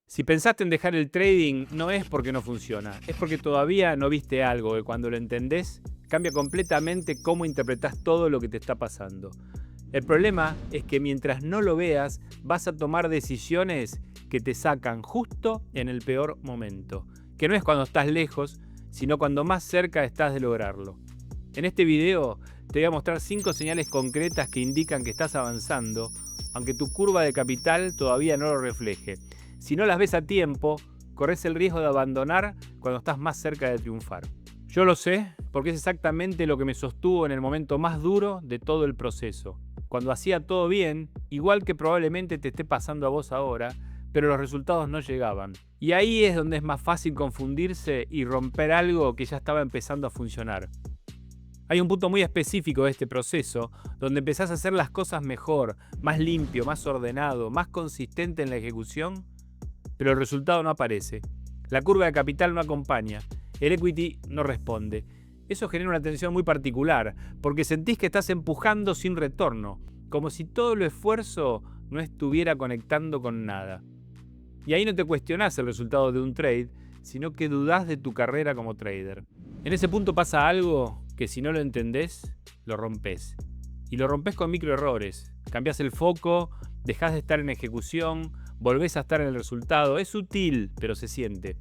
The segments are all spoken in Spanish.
Si pensaste en dejar el trading, no es porque no funciona, es porque todavía no viste algo que cuando lo entendés cambia completamente cómo interpretás todo lo que te está pasando. El problema es que mientras no lo veas, vas a tomar decisiones que te sacan justo en el peor momento, que no es cuando estás lejos, sino cuando más cerca estás de lograrlo. En este video te voy a mostrar 5 señales concretas que indican que estás avanzando, aunque tu curva de capital todavía no lo refleje. Si no las ves a tiempo, corres el riesgo de abandonar cuando estás más cerca de triunfar. Yo lo sé porque es exactamente lo que me sostuvo en el momento más duro de todo el proceso. Cuando hacía todo bien, igual que probablemente te esté pasando a vos ahora, pero los resultados no llegaban. Y ahí es donde es más fácil confundirse y romper algo que ya estaba empezando a funcionar. Hay un punto muy específico de este proceso donde empezás a hacer las cosas mejor, más limpio, más ordenado, más consistente en la ejecución, pero el resultado no aparece. La curva de capital no acompaña, el equity no responde. Eso genera una tensión muy particular, porque sentís que estás empujando sin retorno, como si todo el esfuerzo no estuviera conectando con nada. Y ahí no te cuestionás el resultado de un trade, sino que dudás de tu carrera como trader. En ese punto pasa algo que si no lo entendés, lo rompés. Y lo rompés con microerrores. Cambiás el foco, dejás de estar en ejecución, volvés a estar en el resultado. Es sutil, pero se siente.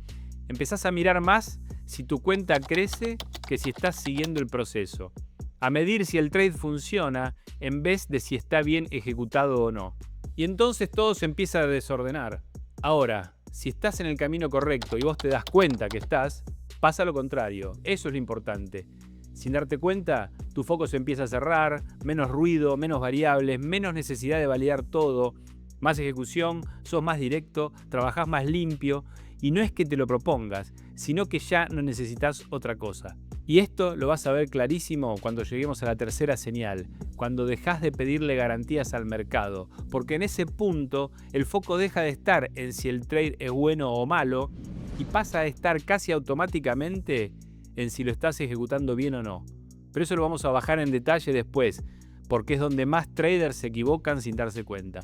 Empezás a mirar más si tu cuenta crece que si estás siguiendo el proceso. A medir si el trade funciona en vez de si está bien ejecutado o no. Y entonces todo se empieza a desordenar. Ahora, si estás en el camino correcto y vos te das cuenta que estás, pasa lo contrario. Eso es lo importante. Sin darte cuenta, tu foco se empieza a cerrar, menos ruido, menos variables, menos necesidad de validar todo, más ejecución, sos más directo, trabajás más limpio, y no es que te lo propongas, sino que ya no necesitas otra cosa. Y esto lo vas a ver clarísimo cuando lleguemos a la tercera señal, cuando dejás de pedirle garantías al mercado, porque en ese punto el foco deja de estar en si el trade es bueno o malo y pasa a estar casi automáticamente en si lo estás ejecutando bien o no. Pero eso lo vamos a bajar en detalle después, porque es donde más traders se equivocan sin darse cuenta.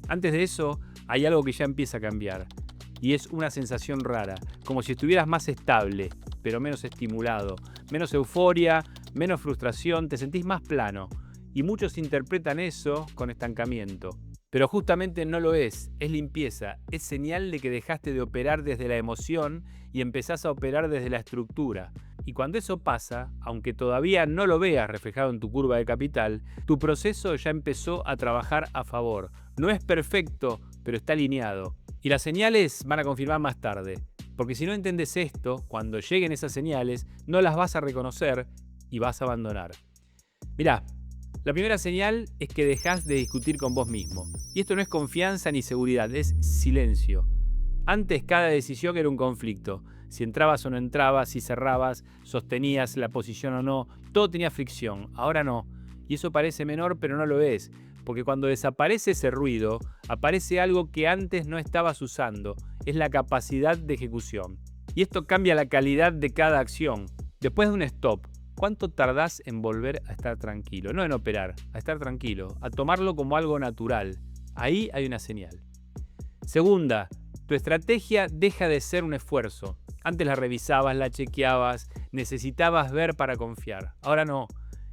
Antes de eso, hay algo que ya empieza a cambiar, y es una sensación rara, como si estuvieras más estable, pero menos estimulado, menos euforia, menos frustración, te sentís más plano, y muchos interpretan eso con estancamiento. Pero justamente no lo es limpieza, es señal de que dejaste de operar desde la emoción y empezás a operar desde la estructura. Y cuando eso pasa, aunque todavía no lo veas reflejado en tu curva de capital, tu proceso ya empezó a trabajar a favor. No es perfecto, pero está alineado. Y las señales van a confirmar más tarde. Porque si no entendés esto, cuando lleguen esas señales, no las vas a reconocer y vas a abandonar. Mirá, la primera señal es que dejás de discutir con vos mismo. Y esto no es confianza ni seguridad, es silencio. Antes cada decisión era un conflicto. Si entrabas o no entrabas, si cerrabas, sostenías la posición o no, todo tenía fricción. Ahora no. Y eso parece menor, pero no lo es. Porque cuando desaparece ese ruido, aparece algo que antes no estabas usando. Es la capacidad de ejecución. Y esto cambia la calidad de cada acción. Después de un stop, ¿cuánto tardás en volver a estar tranquilo? No en operar, a estar tranquilo, a tomarlo como algo natural. Ahí hay una señal. Segunda, tu estrategia deja de ser un esfuerzo. Antes la revisabas, la chequeabas, necesitabas ver para confiar. Ahora no,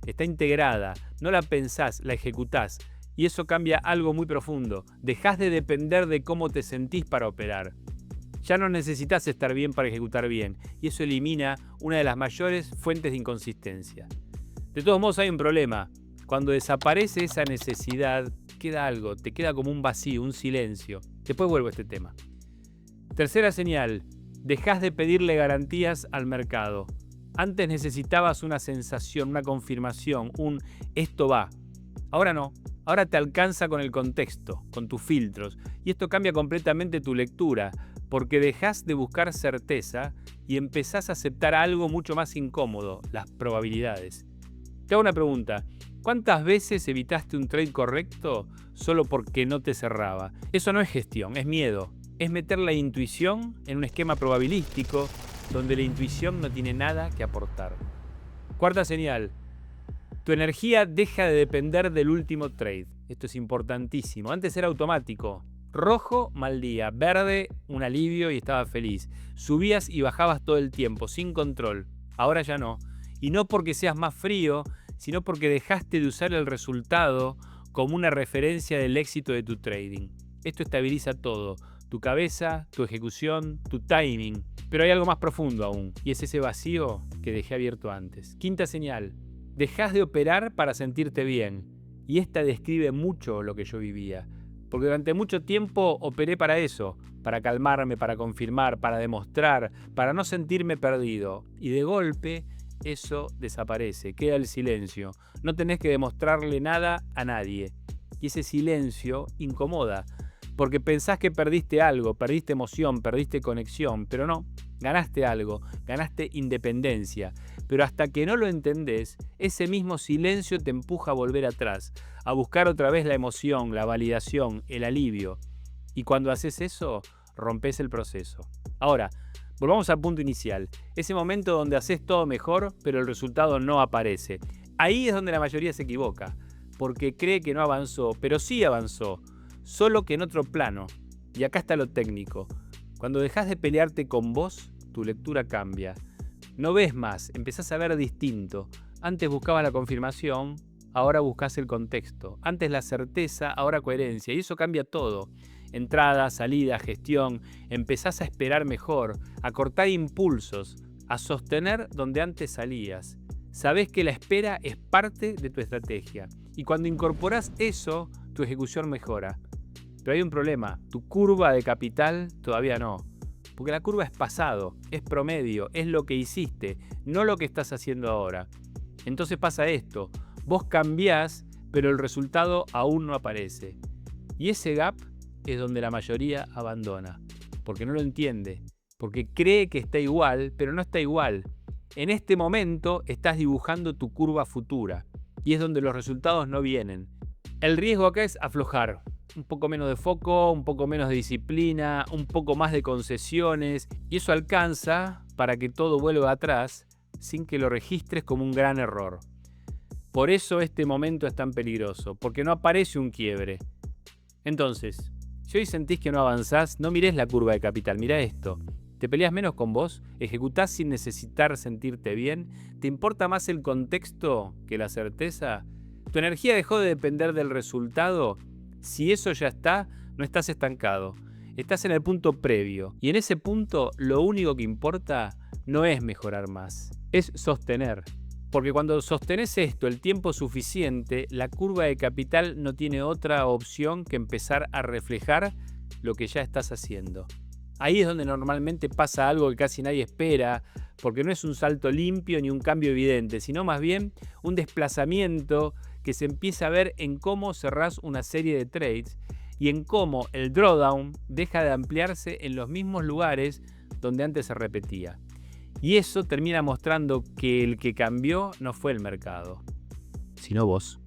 está integrada, no la pensás, la ejecutás. Y eso cambia algo muy profundo. Dejás de depender de cómo te sentís para operar. Ya no necesitas estar bien para ejecutar bien, y eso elimina una de las mayores fuentes de inconsistencia. De todos modos hay un problema. Cuando desaparece esa necesidad, queda algo, te queda como un vacío, un silencio. Después vuelvo a este tema. Tercera señal, dejás de pedirle garantías al mercado. Antes necesitabas una sensación, una confirmación, un esto va. Ahora no. Ahora te alcanza con el contexto, con tus filtros, y esto cambia completamente tu lectura, porque dejás de buscar certeza y empezás a aceptar algo mucho más incómodo, las probabilidades. Te hago una pregunta, ¿cuántas veces evitaste un trade correcto solo porque no te cerraba? Eso no es gestión, es miedo, es meter la intuición en un esquema probabilístico donde la intuición no tiene nada que aportar. Cuarta señal. Tu energía deja de depender del último trade. Esto es importantísimo. Antes era automático. Rojo, mal día. Verde, un alivio y estaba feliz. Subías y bajabas todo el tiempo, sin control. Ahora ya no. Y no porque seas más frío, sino porque dejaste de usar el resultado como una referencia del éxito de tu trading. Esto estabiliza todo. Tu cabeza, tu ejecución, tu timing. Pero hay algo más profundo aún, y es ese vacío que dejé abierto antes. Quinta señal. Dejás de operar para sentirte bien. Y esta describe mucho lo que yo vivía. Porque durante mucho tiempo operé para eso, para calmarme, para confirmar, para demostrar, para no sentirme perdido. Y de golpe eso desaparece, queda el silencio. No tenés que demostrarle nada a nadie. Y ese silencio incomoda, porque pensás que perdiste algo, perdiste emoción, perdiste conexión, pero no, ganaste algo, ganaste independencia. Pero hasta que no lo entendés, ese mismo silencio te empuja a volver atrás, a buscar otra vez la emoción, la validación, el alivio. Y cuando haces eso, rompes el proceso. Ahora, volvamos al punto inicial. Ese momento donde haces todo mejor, pero el resultado no aparece. Ahí es donde la mayoría se equivoca, porque cree que no avanzó, pero sí avanzó, solo que en otro plano. Y acá está lo técnico. Cuando dejas de pelearte con vos, tu lectura cambia. No ves más, empezás a ver distinto. Antes buscabas la confirmación, ahora buscas el contexto. Antes la certeza, ahora coherencia. Y eso cambia todo. Entrada, salida, gestión. Empezás a esperar mejor, a cortar impulsos, a sostener donde antes salías. Sabés que la espera es parte de tu estrategia. Y cuando incorporás eso, tu ejecución mejora. Pero hay un problema, tu curva de capital todavía no. Porque la curva es pasado, es promedio, es lo que hiciste, no lo que estás haciendo ahora. Entonces pasa esto, vos cambiás, pero el resultado aún no aparece. Y ese gap es donde la mayoría abandona, porque no lo entiende, porque cree que está igual, pero no está igual. En este momento estás dibujando tu curva futura, y es donde los resultados no vienen. El riesgo acá es aflojar. Un poco menos de foco, un poco menos de disciplina, un poco más de concesiones, y eso alcanza para que todo vuelva atrás sin que lo registres como un gran error. Por eso este momento es tan peligroso, porque no aparece un quiebre. Entonces, si hoy sentís que no avanzás, no mirés la curva de capital, mirá esto. ¿Te peleas menos con vos? ¿Ejecutás sin necesitar sentirte bien? ¿Te importa más el contexto que la certeza? ¿Tu energía dejó de depender del resultado? Si eso ya está, no estás estancado. Estás en el punto previo. Y en ese punto lo único que importa no es mejorar más, es sostener. Porque cuando sostenés esto el tiempo suficiente, la curva de capital no tiene otra opción que empezar a reflejar lo que ya estás haciendo. Ahí es donde normalmente pasa algo que casi nadie espera, porque no es un salto limpio ni un cambio evidente, sino más bien un desplazamiento que se empieza a ver en cómo cerrás una serie de trades y en cómo el drawdown deja de ampliarse en los mismos lugares donde antes se repetía. Y eso termina mostrando que el que cambió no fue el mercado, sino vos.